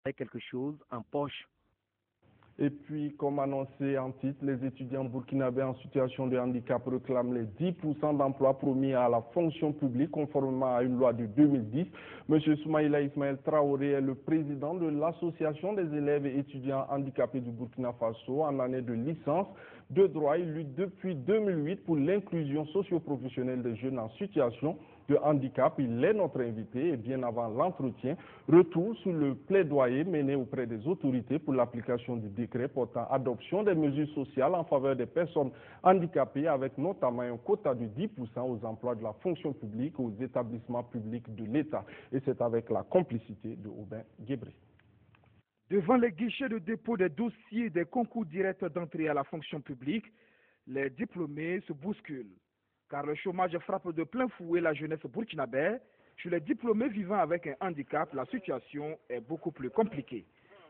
avec quelque chose en poche. Et puis, comme annoncé en titre, les étudiants burkinabés en situation de handicap réclament les 10% d'emplois promis à la fonction publique conformément à une loi de 2010. M. Soumaïla Ismaël Traoré est le président de l'Association des élèves et étudiants handicapés du Burkina Faso en année de licence de droit. Il lutte depuis 2008 pour l'inclusion socio-professionnelle des jeunes en situation de handicap. Il est notre invité et bien avant l'entretien, retour sur le plaidoyer mené auprès des autorités pour l'application du décret portant adoption des mesures sociales en faveur des personnes handicapées avec notamment un quota de 10% aux emplois de la fonction publique aux établissements publics de l'État. Et c'est avec la complicité de Aubin Guébré. Devant les guichets de dépôt des dossiers des concours directs d'entrée à la fonction publique, les diplômés se bousculent. Car le chômage frappe de plein fouet la jeunesse burkinabé. Chez les diplômés vivant avec un handicap, la situation est beaucoup plus compliquée.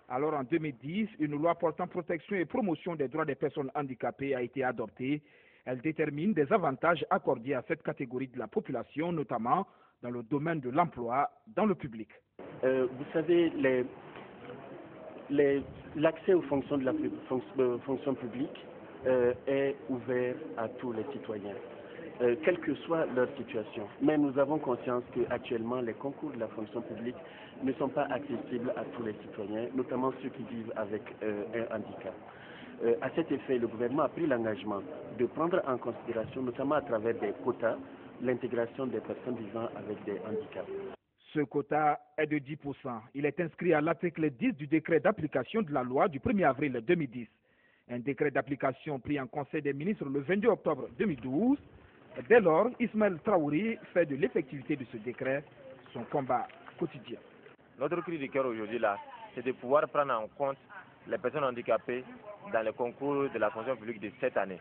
Alors en 2010, une loi portant protection et promotion des droits des personnes handicapées a été adoptée. Elle détermine des avantages accordés à cette catégorie de la population, notamment dans le domaine de l'emploi dans le public. Vous savez, l'accès aux fonctions de la fonction publique est ouvert à tous les citoyens, quelle que soit leur situation. Mais nous avons conscience qu'actuellement, les concours de la fonction publique ne sont pas accessibles à tous les citoyens, notamment ceux qui vivent avec un handicap. À cet effet, le gouvernement a pris l'engagement de prendre en considération, notamment à travers des quotas, l'intégration des personnes vivant avec des handicaps. Ce quota est de 10%. Il est inscrit à l'article 10 du décret d'application de la loi du 1er avril 2010. Un décret d'application pris en Conseil des ministres le 22 octobre 2012. Dès lors, Ismaël Traoré fait de l'effectivité de ce décret son combat quotidien. Notre cri de cœur aujourd'hui là, c'est de pouvoir prendre en compte les personnes handicapées dans les concours de la fonction publique de cette année.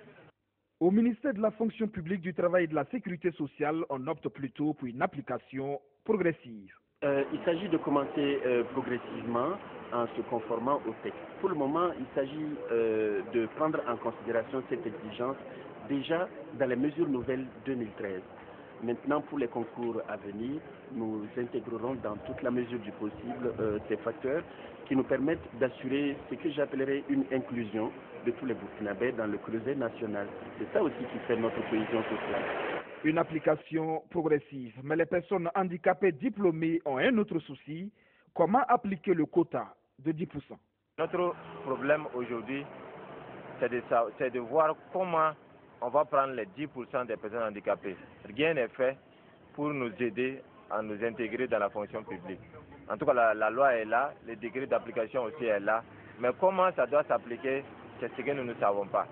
Au ministère de la fonction publique, du travail et de la sécurité sociale, on opte plutôt pour une application progressive. Il s'agit de commencer progressivement en se conformant au texte. Pour le moment, il s'agit de prendre en considération cette exigence déjà dans les mesures nouvelles 2013. Maintenant, pour les concours à venir, nous intégrerons dans toute la mesure du possible ces facteurs qui nous permettent d'assurer ce que j'appellerais une inclusion de tous les Burkinabés dans le creuset national. C'est ça aussi qui fait notre cohésion sociale. Une application progressive, mais les personnes handicapées diplômées ont un autre souci, comment appliquer le quota de 10%? Notre problème aujourd'hui, c'est de voir comment on va prendre les 10% des personnes handicapées. Rien n'est fait pour nous aider à nous intégrer dans la fonction publique. En tout cas, la loi est là, le décret d'application aussi est là, mais comment ça doit s'appliquer, c'est ce que nous ne savons pas.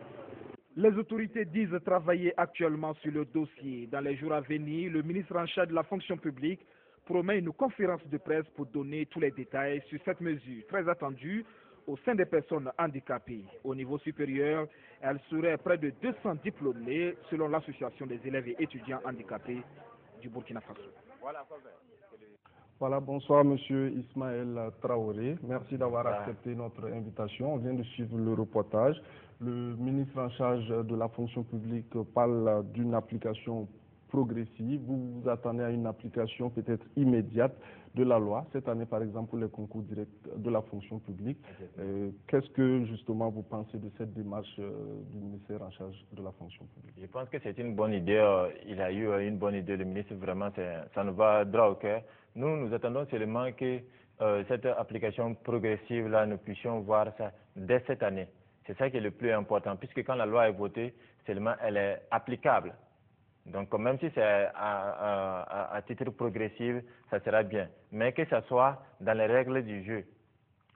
Les autorités disent travailler actuellement sur le dossier. Dans les jours à venir, le ministre en charge de la fonction publique promet une conférence de presse pour donner tous les détails sur cette mesure très attendue au sein des personnes handicapées. Au niveau supérieur, elle serait près de 200 diplômés selon l'association des élèves et étudiants handicapés du Burkina Faso. Voilà, bonsoir Monsieur Ismaël Traoré. Merci d'avoir accepté notre invitation. On vient de suivre le reportage. Le ministre en charge de la fonction publique parle d'une application progressive. Vous vous attendez à une application peut-être immédiate de la loi. Cette année, par exemple, pour les concours directs de la fonction publique. Qu'est-ce que justement vous pensez de cette démarche du ministère en charge de la fonction publique? Je pense que c'est une bonne idée. Il a eu une bonne idée. Le ministre, vraiment, ça nous va droit au cœur. Nous attendons seulement que cette application progressive-là, nous puissions voir ça dès cette année. C'est ça qui est le plus important, puisque quand la loi est votée, seulement elle est applicable. Donc même si c'est à titre progressif, ça sera bien. Mais que ça soit dans les règles du jeu.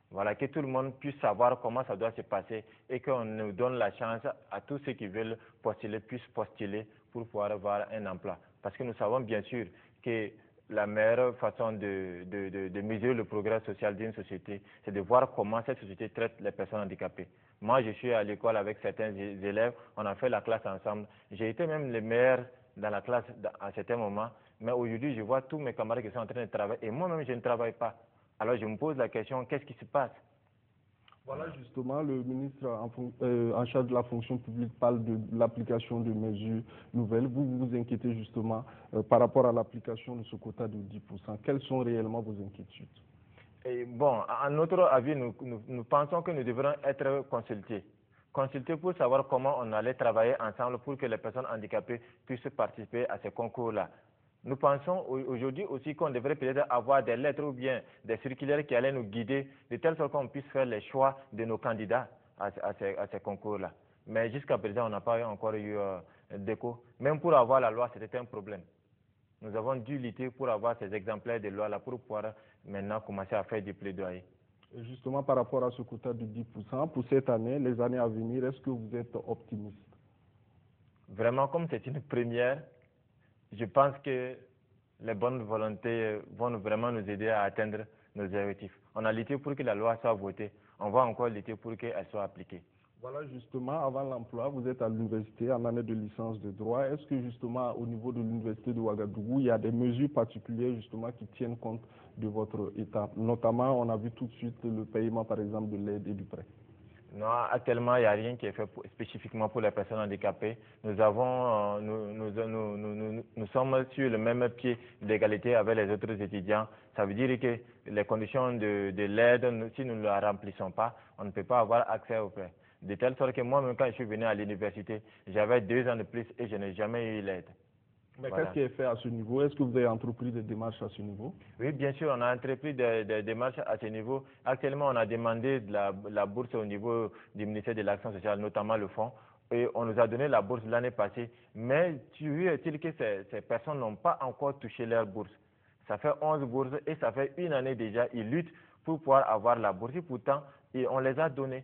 Voilà, que tout le monde puisse savoir comment ça doit se passer et qu'on nous donne la chance à tous ceux qui veulent postuler, puissent postuler pour pouvoir avoir un emploi. Parce que nous savons bien sûr que la meilleure façon de mesurer le progrès social d'une société, c'est de voir comment cette société traite les personnes handicapées. Moi, je suis à l'école avec certains élèves, on a fait la classe ensemble. J'ai été même le meilleur dans la classe à certains moments, mais aujourd'hui, je vois tous mes camarades qui sont en train de travailler et moi-même, je ne travaille pas. Alors, je me pose la question, qu'est-ce qui se passe? Voilà, justement, le ministre en charge de la fonction publique parle de l'application de mesures nouvelles. Vous vous inquiétez justement par rapport à l'application de ce quota de 10%. Quelles sont réellement vos inquiétudes? Et bon, à notre avis, nous pensons que nous devrons être consultés. Consulter pour savoir comment on allait travailler ensemble pour que les personnes handicapées puissent participer à ces concours-là. Nous pensons aujourd'hui aussi qu'on devrait peut-être avoir des lettres ou bien des circulaires qui allaient nous guider de telle sorte qu'on puisse faire les choix de nos candidats à ces concours-là. Mais jusqu'à présent, on n'a pas encore eu d'écho. Même pour avoir la loi, c'était un problème. Nous avons dû lutter pour avoir ces exemplaires de loi-là pour pouvoir maintenant commencer à faire du plaidoyer. Et justement, par rapport à ce quota de 10%, pour cette année, les années à venir, est-ce que vous êtes optimiste? Vraiment, comme c'est une première, je pense que les bonnes volontés vont vraiment nous aider à atteindre nos objectifs. On a lutté pour que la loi soit votée. On va encore lutter pour qu'elle soit appliquée. Voilà, justement, avant l'emploi, vous êtes à l'université en année de licence de droit. Est-ce que justement, au niveau de l'université de Ouagadougou, il y a des mesures particulières justement qui tiennent compte de votre état? Notamment, on a vu tout de suite le paiement, par exemple, de l'aide et du prêt. Non, actuellement, il n'y a rien qui est fait spécifiquement pour les personnes handicapées. Nous sommes sur le même pied d'égalité avec les autres étudiants. Ça veut dire que les conditions de l'aide, si nous ne la remplissons pas, on ne peut pas avoir accès au prêt. De telle sorte que moi-même, quand je suis venu à l'université, j'avais 2 ans de plus et je n'ai jamais eu l'aide. Mais voilà. Qu'est-ce qui est fait à ce niveau? Est-ce que vous avez entrepris des démarches à ce niveau? Oui, bien sûr, on a entrepris des démarches à ce niveau. Actuellement, on a demandé de la bourse au niveau du ministère de l'Action sociale, notamment le fonds, et on nous a donné la bourse l'année passée. Mais tu est-il que ces personnes n'ont pas encore touché leur bourse? Ça fait 11 bourses et ça fait 1 année déjà, ils luttent pour pouvoir avoir la bourse. Et pourtant, on les a données.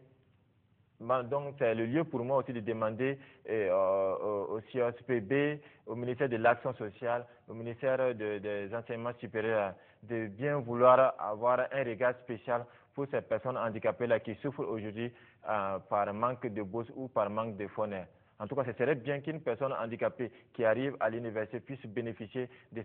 Donc, c'est le lieu pour moi aussi de demander au CIOSPB, au ministère de l'Action sociale, au ministère des Enseignements supérieurs, de bien vouloir avoir un regard spécial pour ces personnes handicapées-là qui souffrent aujourd'hui par manque de bourse ou par manque de fonds. En tout cas, ce serait bien qu'une personne handicapée qui arrive à l'université puisse bénéficier de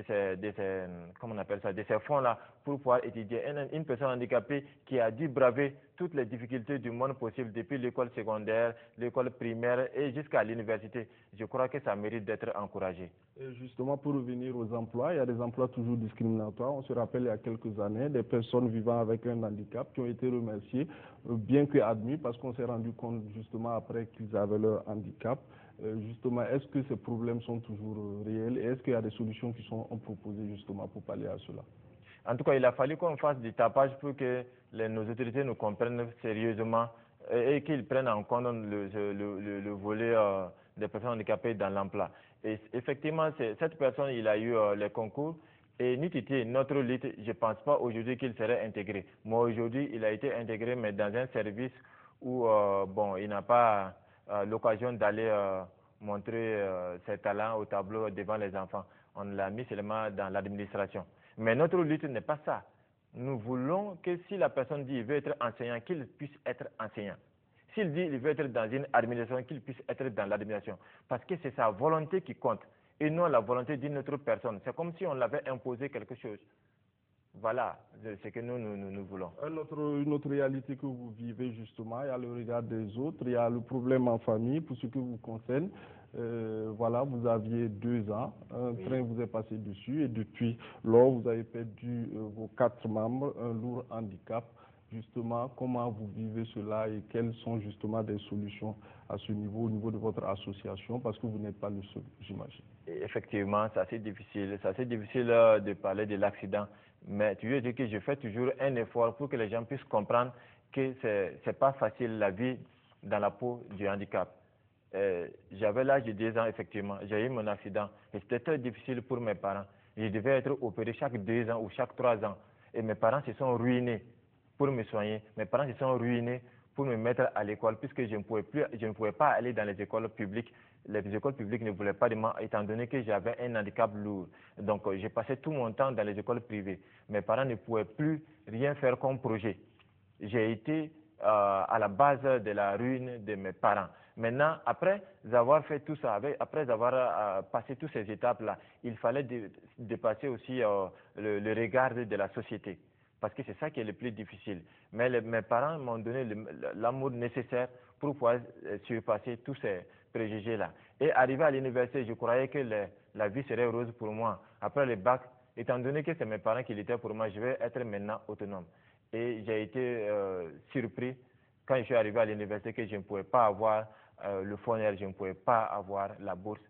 ces fonds-là pour pouvoir étudier. Une personne handicapée qui a dû braver toutes les difficultés du monde possible depuis l'école secondaire, l'école primaire et jusqu'à l'université. Je crois que ça mérite d'être encouragé. Et justement, pour revenir aux emplois, il y a des emplois toujours discriminatoires. On se rappelle il y a quelques années, des personnes vivant avec un handicap qui ont été remerciées, bien que admis, parce qu'on s'est rendu compte justement après qu'ils avaient leur handicap. Justement, est-ce que ces problèmes sont toujours réels et est-ce qu'il y a des solutions qui sont proposées justement pour pallier à cela? En tout cas, il a fallu qu'on fasse du tapage pour que nos autorités nous comprennent sérieusement et qu'ils prennent en compte le volet des personnes handicapées dans l'emploi. Et effectivement, cette personne, il a eu les concours et notre lutte, je ne pense pas aujourd'hui qu'il serait intégré. Moi, aujourd'hui, il a été intégré, mais dans un service où il n'a pas l'occasion d'aller montrer ses talents au tableau devant les enfants. On l'a mis seulement dans l'administration. Mais notre lutte n'est pas ça. Nous voulons que si la personne dit qu'il veut être enseignant, qu'il puisse être enseignant. S'il dit qu'il veut être dans une administration, qu'il puisse être dans l'administration. Parce que c'est sa volonté qui compte et non la volonté d'une autre personne. C'est comme si on l'avait imposé quelque chose. Voilà ce que nous voulons. Une autre réalité que vous vivez justement, il y a le regard des autres, il y a le problème en famille pour ce qui vous concerne. Voilà, vous aviez 2 ans, un train vous est passé dessus et depuis lors, vous avez perdu vos 4 membres, un lourd handicap. Justement, comment vous vivez cela et quelles sont justement des solutions à ce niveau, au niveau de votre association, parce que vous n'êtes pas le seul, j'imagine. Effectivement, c'est assez difficile. C'est assez difficile de parler de l'accident. Mais tu veux dire que je fais toujours un effort pour que les gens puissent comprendre que c'est pas facile la vie dans la peau du handicap. J'avais l'âge de 10 ans, effectivement. J'ai eu mon accident et c'était très difficile pour mes parents. Je devais être opéré chaque 2 ans ou chaque 3 ans. Et mes parents se sont ruinés pour me soigner. Mes parents se sont ruinés pour me mettre à l'école puisque je ne pouvais pas aller dans les écoles publiques. Les écoles publiques ne voulaient pas de moi étant donné que j'avais un handicap lourd. Donc j'ai passé tout mon temps dans les écoles privées. Mes parents ne pouvaient plus rien faire comme projet. J'ai été à la base de la ruine de mes parents. Maintenant, après avoir fait tout ça, après avoir passé toutes ces étapes-là, il fallait dépasser aussi le regard de la société. Parce que c'est ça qui est le plus difficile. Mais mes parents m'ont donné l'amour nécessaire pour pouvoir surpasser tous ces préjugés-là. Et arrivé à l'université, je croyais que la vie serait rose pour moi. Après le bac, étant donné que c'est mes parents qui l'étaient pour moi, je vais être maintenant autonome. Et j'ai été surpris quand je suis arrivé à l'université que je ne pouvais pas avoir le FONER, je ne pouvais pas avoir la bourse.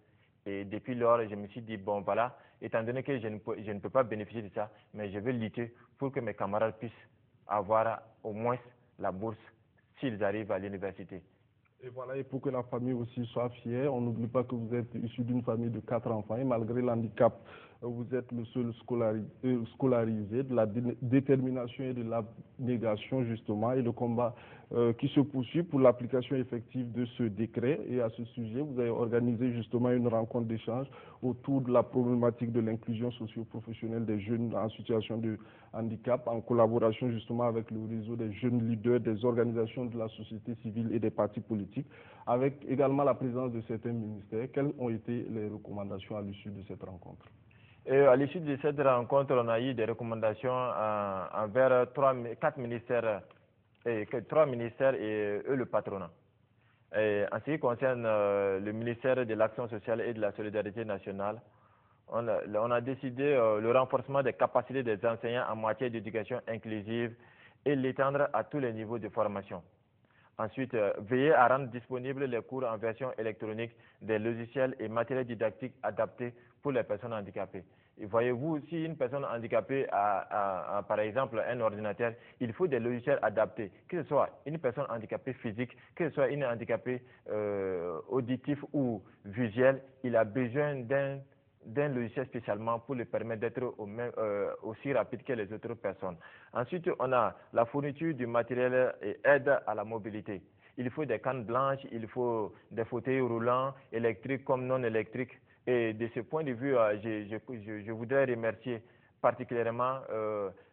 Et depuis lors, je me suis dit, bon voilà, étant donné que je ne peux pas bénéficier de ça, mais je vais lutter pour que mes camarades puissent avoir au moins la bourse s'ils arrivent à l'université. Et voilà, et pour que la famille aussi soit fière, on n'oublie pas que vous êtes issu d'une famille de 4 enfants et malgré l'handicap, vous êtes le seul scolarisé, de la détermination et de l'abnégation justement, et le combat qui se poursuit pour l'application effective de ce décret. Et à ce sujet, vous avez organisé justement une rencontre d'échange autour de la problématique de l'inclusion socio-professionnelle des jeunes en situation de handicap, en collaboration justement avec le réseau des jeunes leaders, des organisations de la société civile et des partis politiques, avec également la présence de certains ministères. Quelles ont été les recommandations à l'issue de cette rencontre? À l'issue de cette rencontre, on a eu des recommandations envers 3 ministères et eux le patronat. Et en ce qui concerne le ministère de l'Action sociale et de la solidarité nationale, on a décidé le renforcement des capacités des enseignants en matière d'éducation inclusive et l'étendre à tous les niveaux de formation. Ensuite, veiller à rendre disponibles les cours en version électronique des logiciels et matériels didactiques adaptés pour les personnes handicapées. Et voyez-vous, si une personne handicapée a par exemple un ordinateur, il faut des logiciels adaptés, que ce soit une personne handicapée physique, que ce soit une handicapée auditif ou visuel, il a besoin d'un logiciel spécialement pour lui permettre d'être aussi rapide que les autres personnes. Ensuite, on a la fourniture du matériel et aide à la mobilité. Il faut des cannes blanches, il faut des fauteuils roulants, électriques comme non électriques. Et de ce point de vue, je voudrais remercier particulièrement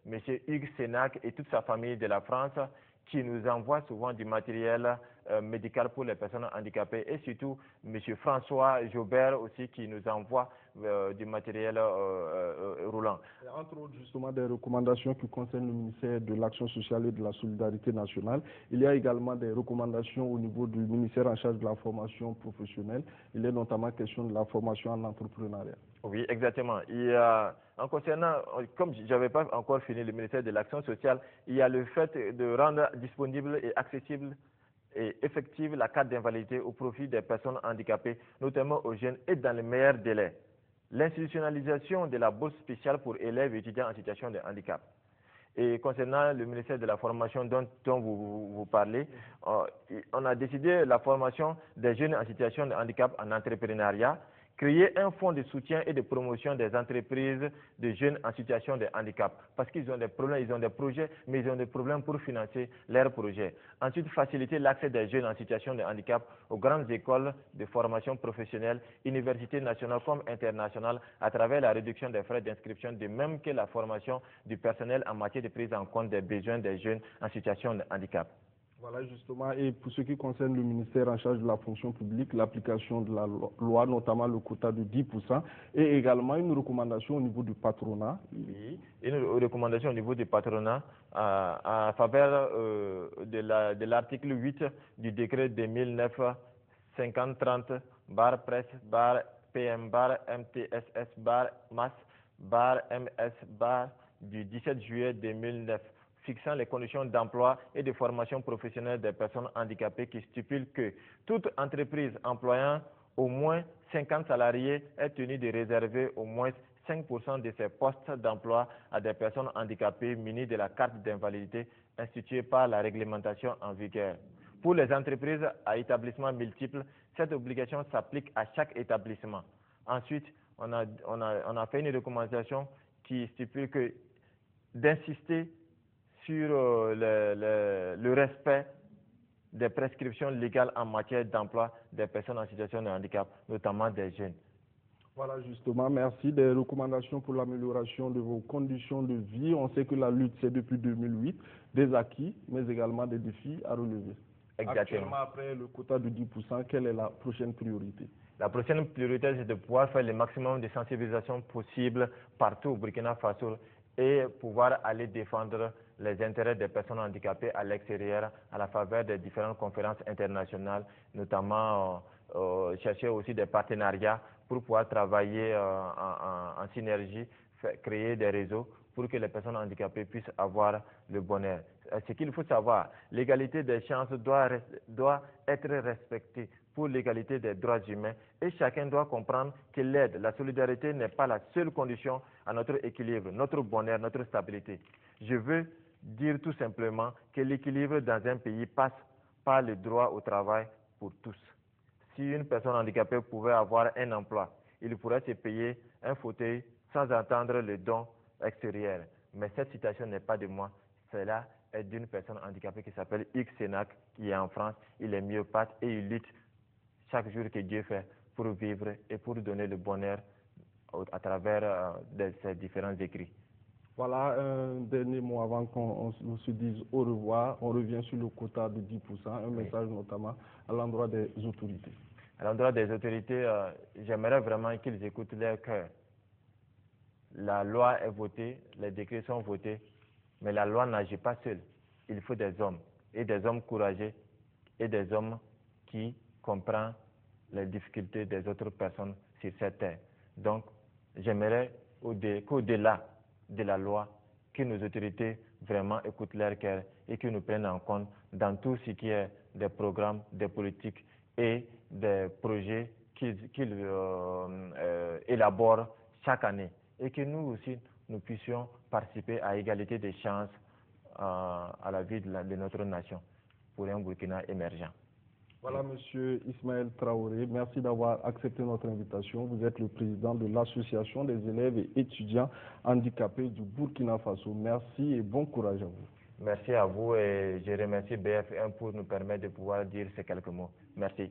M. Hugues Sénac et toute sa famille de la France qui nous envoie souvent du matériel médical pour les personnes handicapées et surtout M. François Jobert aussi qui nous envoie du matériel roulant. Et entre autres justement des recommandations qui concernent le ministère de l'Action sociale et de la solidarité nationale, il y a également des recommandations au niveau du ministère en charge de la formation professionnelle. Il est notamment question de la formation en entrepreneuriat. Oui, exactement. En concernant, comme je n'avais pas encore fini le ministère de l'Action sociale, il y a le fait de rendre disponible et accessible et effective la carte d'invalidité au profit des personnes handicapées, notamment aux jeunes et dans les meilleurs délais. L'institutionnalisation de la bourse spéciale pour élèves et étudiants en situation de handicap. Et concernant le ministère de la formation dont vous parlez, on a décidé la formation des jeunes en situation de handicap en entrepreneuriat, créer un fonds de soutien et de promotion des entreprises de jeunes en situation de handicap. Parce qu'ils ont des problèmes, ils ont des projets, mais ils ont des problèmes pour financer leurs projets. Ensuite, faciliter l'accès des jeunes en situation de handicap aux grandes écoles de formation professionnelle, universités nationales comme internationales, à travers la réduction des frais d'inscription, de même que la formation du personnel en matière de prise en compte des besoins des jeunes en situation de handicap. Voilà justement, et pour ce qui concerne le ministère en charge de la fonction publique, l'application de la loi, notamment le quota de 10%, et également une recommandation au niveau du patronat. Oui, une recommandation au niveau du patronat à faveur de l'article 8 du décret 2009-5030 presse PM MTSS MAS MS du 17 juillet 2009. Fixant les conditions d'emploi et de formation professionnelle des personnes handicapées qui stipule que toute entreprise employant au moins 50 salariés est tenue de réserver au moins 5% de ses postes d'emploi à des personnes handicapées munies de la carte d'invalidité instituée par la réglementation en vigueur. Pour les entreprises à établissements multiples, cette obligation s'applique à chaque établissement. Ensuite, on a fait une recommandation qui stipule que d'insister sur le respect des prescriptions légales en matière d'emploi des personnes en situation de handicap, notamment des jeunes. Voilà justement, merci. Des recommandations pour l'amélioration de vos conditions de vie. On sait que la lutte, c'est depuis 2008, des acquis, mais également des défis à relever. Exactement. Actuellement, après le quota de 10%, quelle est la prochaine priorité? La prochaine priorité, c'est de pouvoir faire le maximum de sensibilisation possible partout au Burkina Faso et pouvoir aller défendre les intérêts des personnes handicapées à l'extérieur à la faveur des différentes conférences internationales, notamment chercher aussi des partenariats pour pouvoir travailler en synergie, créer des réseaux pour que les personnes handicapées puissent avoir le bonheur. Ce qu'il faut savoir, l'égalité des chances doit être respectée pour l'égalité des droits humains et chacun doit comprendre que l'aide, la solidarité n'est pas la seule condition à notre équilibre, notre bonheur, notre stabilité. Je veux dire tout simplement que l'équilibre dans un pays passe par le droit au travail pour tous. Si une personne handicapée pouvait avoir un emploi, il pourrait se payer un fauteuil sans attendre le don extérieur. Mais cette situation n'est pas de moi. Cela est d'une personne handicapée qui s'appelle X Sénac, qui est en France. Il est myopathe et il lutte chaque jour que Dieu fait pour vivre et pour donner le bonheur à travers ses différents écrits. Voilà, un dernier mot avant qu'on se dise au revoir. On revient sur le quota de 10%, un message notamment à l'endroit des autorités. À l'endroit des autorités, j'aimerais vraiment qu'ils écoutent leur cœur. La loi est votée, les décrets sont votés, mais la loi n'agit pas seule. Il faut des hommes, et des hommes courageux, et des hommes qui comprennent les difficultés des autres personnes sur cette terre. Donc, j'aimerais qu'au-delà de la loi, que nos autorités vraiment écoutent leur cœur et que nous prennent en compte dans tout ce qui est des programmes, des politiques et des projets qu'ils élaborent chaque année. Et que nous aussi, nous puissions participer à égalité des chances à la vie de notre nation pour un Burkina émergent. Voilà, Monsieur Ismaël Traoré, merci d'avoir accepté notre invitation. Vous êtes le président de l'Association des élèves et étudiants handicapés du Burkina Faso. Merci et bon courage à vous. Merci à vous et je remercie BF1 pour nous permettre de pouvoir dire ces quelques mots. Merci.